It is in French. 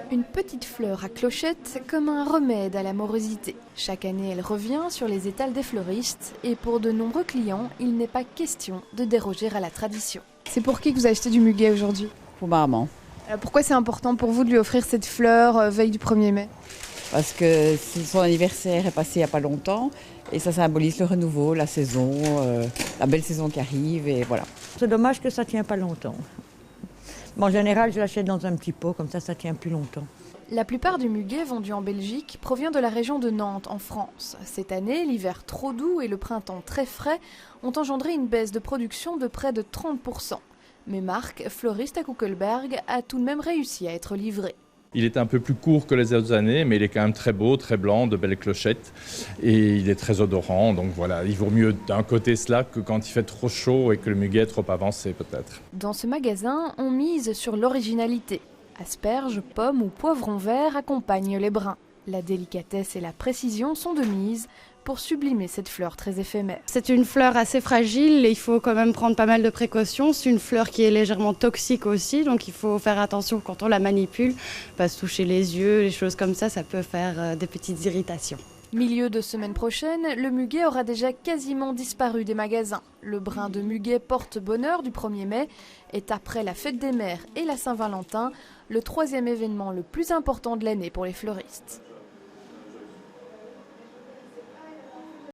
Une petite fleur à clochette comme un remède à la morosité. Chaque année, elle revient sur les étals des fleuristes et pour de nombreux clients, il n'est pas question de déroger à la tradition. C'est pour qui que vous achetez du muguet aujourd'hui? Pour ma maman. Pourquoi c'est important pour vous de lui offrir cette fleur veille du 1er mai? Parce que son anniversaire est passé il n'y a pas longtemps et ça symbolise le renouveau, la saison, la belle saison qui arrive et voilà. C'est dommage que ça ne tient pas longtemps. En général, je l'achète dans un petit pot, comme ça tient plus longtemps. La plupart du muguet vendu en Belgique provient de la région de Nantes, en France. Cette année, l'hiver trop doux et le printemps très frais ont engendré une baisse de production de près de 30%. Mais Marc, fleuriste à Kuckelberg, a tout de même réussi à être livré. Il est un peu plus court que les autres années, mais il est quand même très beau, très blanc, de belles clochettes. Et il est très odorant, donc voilà, il vaut mieux d'un côté cela que quand il fait trop chaud et que le muguet est trop avancé peut-être. Dans ce magasin, on mise sur l'originalité. Asperges, pommes ou poivrons verts accompagnent les brins. La délicatesse et la précision sont de mise pour sublimer cette fleur très éphémère. C'est une fleur assez fragile et il faut quand même prendre pas mal de précautions. C'est une fleur qui est légèrement toxique aussi, donc il faut faire attention quand on la manipule, pas se toucher les yeux, les choses comme ça peut faire des petites irritations. Milieu de semaine prochaine, le muguet aura déjà quasiment disparu des magasins. Le brin de muguet porte-bonheur du 1er mai est, après la fête des mères et la Saint-Valentin, le 3e événement le plus important de l'année pour les fleuristes.